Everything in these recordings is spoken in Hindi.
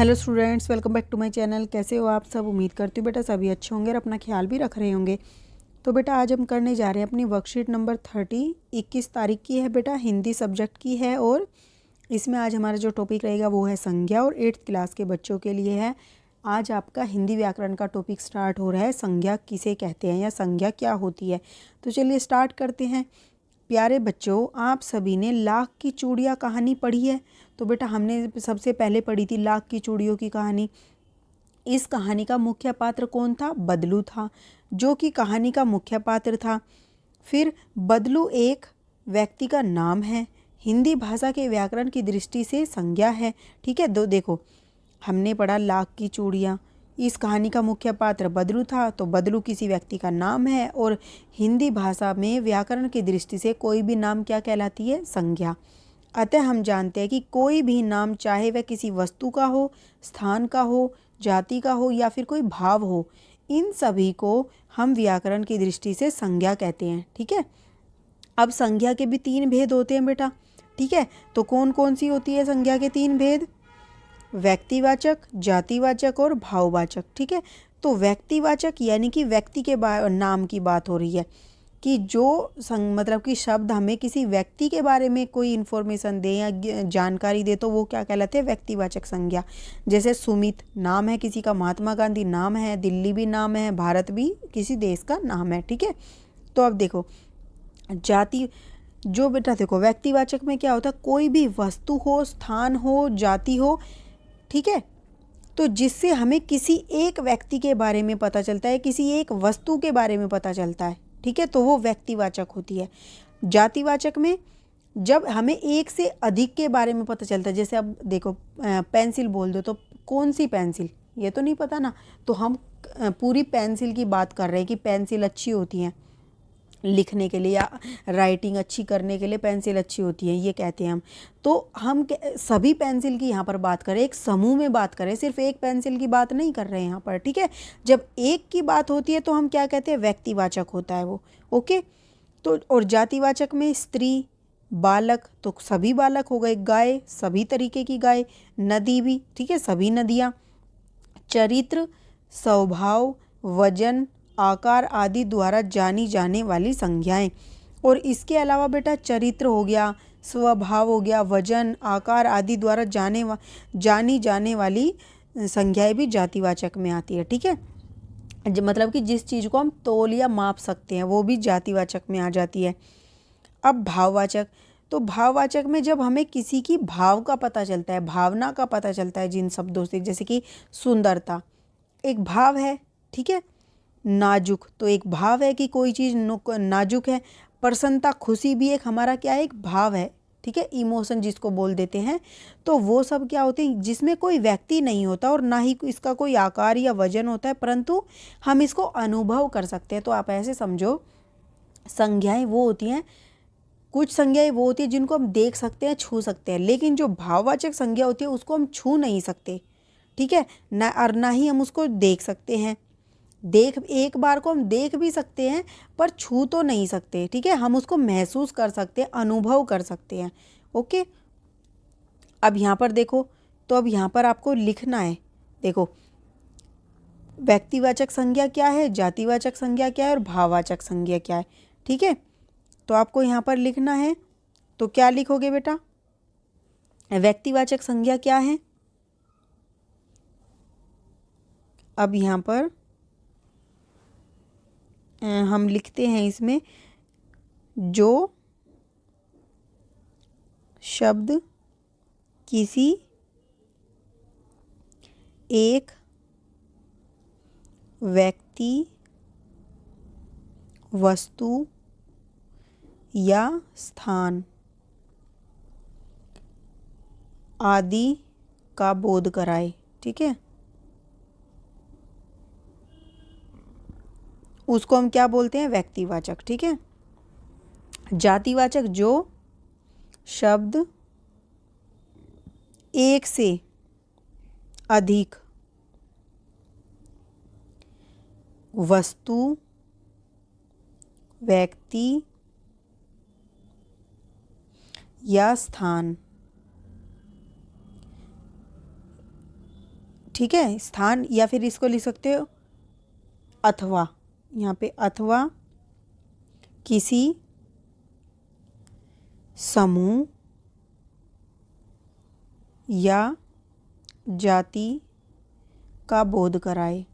Hello students, welcome back to my channel. कैसे हो आप सब? उम्मीद करती हूँ बेटा सभी अच्छे होंगे और अपना ख्याल भी रख रहे होंगे। तो बेटा आज हम करने जा रहे हैं अपनी वर्कशीट नंबर 30। 21 तारीख की है बेटा, हिंदी सब्जेक्ट की है। और इसमें आज हमारा जो टॉपिक रहेगा वो है संज्ञा, और 8th क्लास के बच्चों के लिए है। आज आपका हिंदी व्याकरण का टॉपिक स्टार्ट हो रहा है, संज्ञा किसे कहते हैं या संज्ञा क्या होती है। तो चलिए स्टार्ट करते हैं। प्यारे बच्चों, आप सभी ने लाख की चूड़ियाँ कहानी पढ़ी है। तो बेटा हमने सबसे पहले पढ़ी थी लाख की चूड़ियों की कहानी। इस कहानी का मुख्य पात्र कौन था? बदलू था, जो कि कहानी का मुख्य पात्र था। फिर बदलू एक व्यक्ति का नाम है, हिंदी भाषा के व्याकरण की दृष्टि से संज्ञा है। ठीक है, देखो हमने पढ़ा लाख की चूड़ियाँ। इस कहानी का मुख्य पात्र बदलू था, तो बदलू किसी व्यक्ति का नाम है। और हिंदी भाषा में व्याकरण की दृष्टि से कोई भी नाम क्या कहलाती है? संज्ञा। अतः हम जानते हैं कि कोई भी नाम, चाहे वह किसी वस्तु का हो, स्थान का हो, जाति का हो या फिर कोई भाव हो, इन सभी को हम व्याकरण की दृष्टि से संज्ञा कहते हैं। ठीक है, अब संज्ञा के भी 3 भेद होते हैं बेटा। ठीक है, तो कौन कौन सी होती है संज्ञा के 3 भेद? व्यक्तिवाचक, जातिवाचक और भाववाचक। ठीक है, तो व्यक्तिवाचक यानी कि व्यक्ति के नाम की बात हो रही है, कि जो मतलब कि शब्द हमें किसी व्यक्ति के बारे में कोई इन्फॉर्मेशन दे या जानकारी दे, तो वो क्या कहलाते हैं? व्यक्तिवाचक संज्ञा। जैसे सुमित नाम है किसी का, महात्मा गांधी नाम है, दिल्ली भी नाम है, भारत भी किसी देश का नाम है। ठीक है, तो अब देखो जाति, जो बेटा देखो व्यक्तिवाचक में क्या होता है? कोई भी वस्तु हो, स्थान हो, जाति हो। ठीक है, तो जिससे हमें किसी एक व्यक्ति के बारे में पता चलता है, किसी एक वस्तु के बारे में पता चलता है। ठीक है, तो वो व्यक्तिवाचक होती है। जातिवाचक में जब हमें एक से अधिक के बारे में पता चलता है, जैसे अब देखो पेंसिल बोल दो तो कौन सी पेंसिल, ये तो नहीं पता ना। तो हम पूरी पेंसिल की बात कर रहे हैं कि पेंसिल अच्छी होती हैं लिखने के लिए, या राइटिंग अच्छी करने के लिए पेंसिल अच्छी होती है, ये कहते हैं हम। तो हम सभी पेंसिल की यहाँ पर बात करें, एक समूह में बात करें, सिर्फ एक पेंसिल की बात नहीं कर रहे हैं यहाँ पर। ठीक है, जब एक की बात होती है तो हम क्या कहते हैं? व्यक्तिवाचक होता है वो। ओके, तो और जातिवाचक में स्त्री, बालक तो सभी बालक हो गए, गाय सभी तरीके की गाय, नदी भी, ठीक है सभी नदियाँ, चरित्र, स्वभाव, वजन, आकार आदि द्वारा जानी जाने वाली संज्ञाएं। और इसके अलावा बेटा चरित्र हो गया, स्वभाव हो गया, वजन, आकार आदि द्वारा जानी जाने वाली संज्ञाएं भी जातिवाचक में आती है। ठीक है, मतलब कि जिस चीज़ को हम तोल या माप सकते हैं वो भी जातिवाचक में आ जाती है। अब भाववाचक, तो भाववाचक में जब हमें किसी की भाव का पता चलता है, भावना का पता चलता है जिन शब्दों से, जैसे कि सुंदरता एक भाव है। ठीक है, नाजुक तो एक भाव है कि कोई चीज़ नाजुक है। प्रसन्नता, खुशी भी एक हमारा क्या है? एक भाव है। ठीक है, इमोशन जिसको बोल देते हैं। तो वो सब क्या होते हैं? जिसमें कोई व्यक्ति नहीं होता और ना ही इसका कोई आकार या वजन होता है, परंतु हम इसको अनुभव कर सकते हैं। तो आप ऐसे समझो, संज्ञाएं वो होती हैं, कुछ संज्ञाएं वो होती है जिनको हम देख सकते हैं, छू सकते हैं, लेकिन जो भाववाचक संज्ञा होती है उसको हम छू नहीं सकते। ठीक है ना, और ना ही हम उसको देख सकते हैं। एक बार को हम देख भी सकते हैं पर छू तो नहीं सकते। ठीक है, हम उसको महसूस कर सकते हैं, अनुभव कर सकते हैं। ओके, अब यहाँ पर देखो, तो अब यहाँ पर आपको लिखना है। देखो व्यक्तिवाचक संज्ञा क्या है, जातिवाचक संज्ञा क्या है और भाववाचक संज्ञा क्या है। ठीक है, तो आपको यहाँ पर लिखना है। तो क्या लिखोगे बेटा? व्यक्तिवाचक संज्ञा क्या है? अब यहाँ पर हम लिखते हैं इसमें, जो शब्द किसी एक व्यक्ति, वस्तु या स्थान आदि का बोध कराए। ठीक है, उसको हम क्या बोलते हैं? व्यक्तिवाचक। ठीक है, जातिवाचक जो शब्द एक से अधिक वस्तु, व्यक्ति या स्थान ठीक है, स्थान, या फिर इसको लिख सकते हो अथवा, यहाँ पे अथवा किसी समूह या जाति का बोध कराए।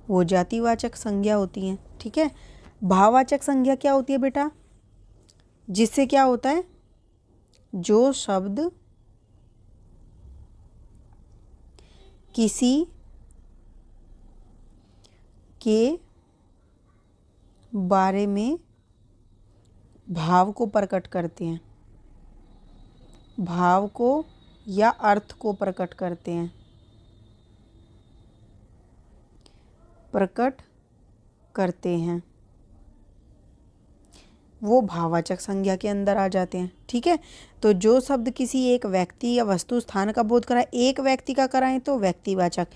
वो जातिवाचक संज्ञा होती है। ठीक है, भाववाचक संज्ञा क्या होती है बेटा? जिससे क्या होता है, जो शब्द किसी के बारे में भाव को प्रकट करते हैं, भाव को या अर्थ को प्रकट करते हैं, प्रकट करते हैं, वो भाववाचक संज्ञा के अंदर आ जाते हैं। ठीक है, तो जो शब्द किसी एक व्यक्ति या वस्तु स्थान का बोध कराए, एक व्यक्ति का कराएं तो व्यक्तिवाचक,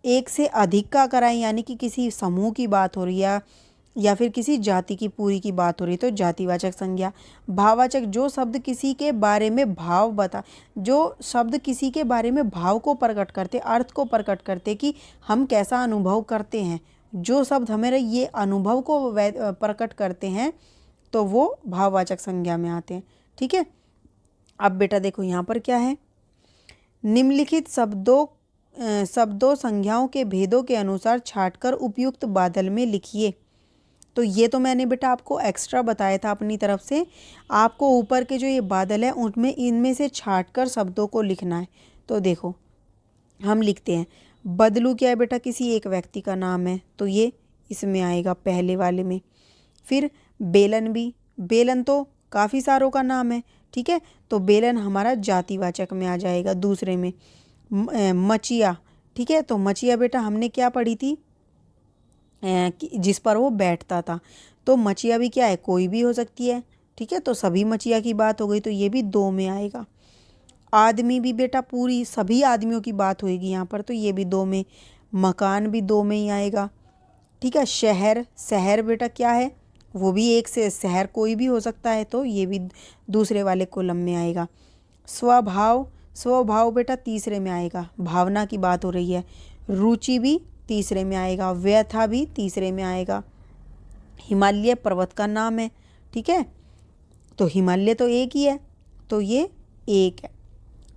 एक से अधिक का कराएं यानी कि किसी समूह की बात हो रही है या फिर किसी जाति की पूरी की बात हो रही तो जातिवाचक संज्ञा। भाववाचक, जो शब्द किसी के बारे में भाव बता, जो शब्द किसी के बारे में भाव को प्रकट करते, अर्थ को प्रकट करते कि हम कैसा अनुभव करते हैं, जो शब्द हमारे ये अनुभव को प्रकट करते हैं तो वो भाववाचक संज्ञा में आते हैं। ठीक है, अब बेटा देखो यहाँ पर क्या है, निम्नलिखित शब्दों संज्ञाओं के भेदों के अनुसार छांटकर उपयुक्त बादल में लिखिए। तो ये तो मैंने बेटा आपको एक्स्ट्रा बताया था अपनी तरफ से, आपको ऊपर के जो ये बादल है उनमें इनमें से छांटकर शब्दों को लिखना है। तो देखो हम लिखते हैं, बदलू क्या है बेटा? किसी एक व्यक्ति का नाम है तो ये इसमें आएगा पहले वाले में। फिर बेलन भी, बेलन तो काफ़ी सारों का नाम है। ठीक है, तो बेलन हमारा जातिवाचक में आ जाएगा दूसरे में। मचिया, ठीक है, तो मचिया बेटा हमने क्या पढ़ी थी, जिस पर वो बैठता था, तो मचिया भी क्या है, कोई भी हो सकती है। ठीक है, तो सभी मचिया की बात हो गई तो ये भी दो में आएगा। आदमी भी बेटा पूरी सभी आदमियों की बात होएगी यहाँ पर, तो ये भी दो में। मकान भी दो में ही आएगा। ठीक है, शहर, शहर बेटा क्या है, वो भी एक से शहर कोई भी हो सकता है तो ये भी दूसरे वाले कॉलम में आएगा। स्वभाव, स्वभाव बेटा तीसरे में आएगा, भावना की बात हो रही है। रुचि भी तीसरे में आएगा, व्यथा भी तीसरे में आएगा। हिमालय पर्वत का नाम है। ठीक है, तो हिमालय तो एक ही है तो ये एक है।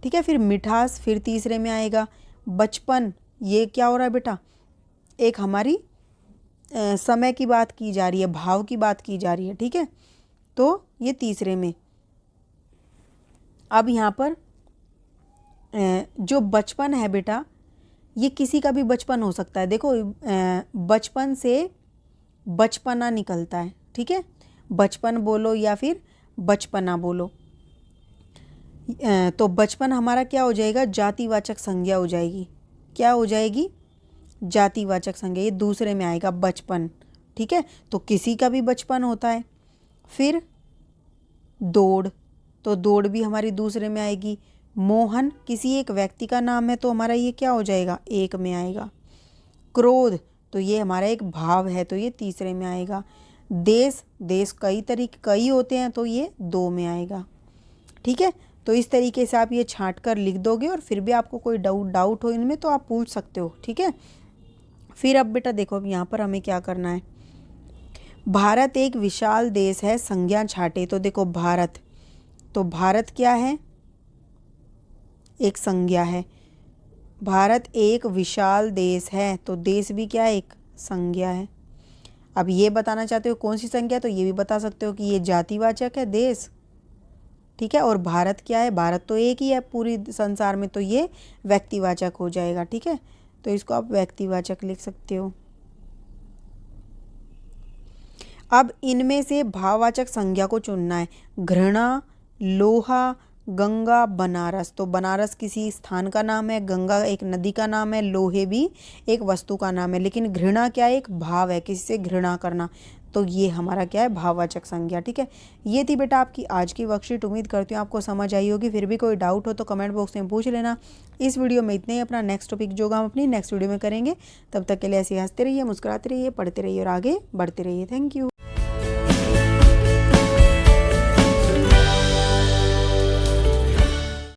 ठीक है, फिर मिठास फिर तीसरे में आएगा। बचपन, ये क्या हो रहा है बेटा, एक हमारी समय की बात की जा रही है, भाव की बात की जा रही है। ठीक है, तो ये तीसरे में। अब यहाँ पर जो बचपन है बेटा, ये किसी का भी बचपन हो सकता है। देखो बचपन से बचपना निकलता है। ठीक है, बचपन बोलो या फिर बचपना बोलो, तो बचपन हमारा क्या हो जाएगा, जातिवाचक संज्ञा हो जाएगी। क्या हो जाएगी, जातिवाचक संज्ञा, ये दूसरे में आएगा बचपन। ठीक है, तो किसी का भी बचपन होता है। फिर दौड़, तो दौड़ भी हमारी दूसरे में आएगी। मोहन किसी एक व्यक्ति का नाम है तो हमारा ये क्या हो जाएगा, एक में आएगा। क्रोध, तो ये हमारा एक भाव है तो ये तीसरे में आएगा। देश, देश कई होते हैं तो ये दो में आएगा। ठीक है, तो इस तरीके से आप ये छांट कर लिख दोगे और फिर भी आपको कोई डाउट हो इनमें तो आप पूछ सकते हो। ठीक है, फिर अब बेटा देखो अब यहाँ पर हमें क्या करना है। भारत एक विशाल देश है, संज्ञा छाटे, तो देखो भारत, तो भारत क्या है, एक संज्ञा है। भारत एक विशाल देश है तो देश भी क्या है, एक संज्ञा है। अब ये बताना चाहते हो कौन सी संज्ञा, तो ये भी बता सकते हो कि ये जातिवाचक है देश। ठीक है, और भारत क्या है, भारत तो एक ही है पूरी संसार में तो ये व्यक्तिवाचक हो जाएगा। ठीक है, तो इसको आप व्यक्तिवाचक लिख सकते हो। अब इनमें से भाववाचक संज्ञा को चुनना है। घृणा, लोहा, गंगा, बनारस, तो बनारस किसी स्थान का नाम है, गंगा एक नदी का नाम है, लोहे भी एक वस्तु का नाम है, लेकिन घृणा क्या है, एक भाव है, किसी से घृणा करना, तो ये हमारा क्या है, भाववाचक संज्ञा। ठीक है, ये थी बेटा आपकी आज की वर्कशीट। उम्मीद करती हूँ आपको समझ आई होगी। फिर भी कोई डाउट हो तो कमेंट बॉक्स में पूछ लेना। इस वीडियो में इतने ही, अपना नेक्स्ट टॉपिक जो हम अपनी नेक्स्ट वीडियो में करेंगे। तब तक के लिए ऐसे हंसते रहिए, मुस्कुराते रहिए, पढ़ते रहिए और आगे बढ़ते रहिए। Thank you.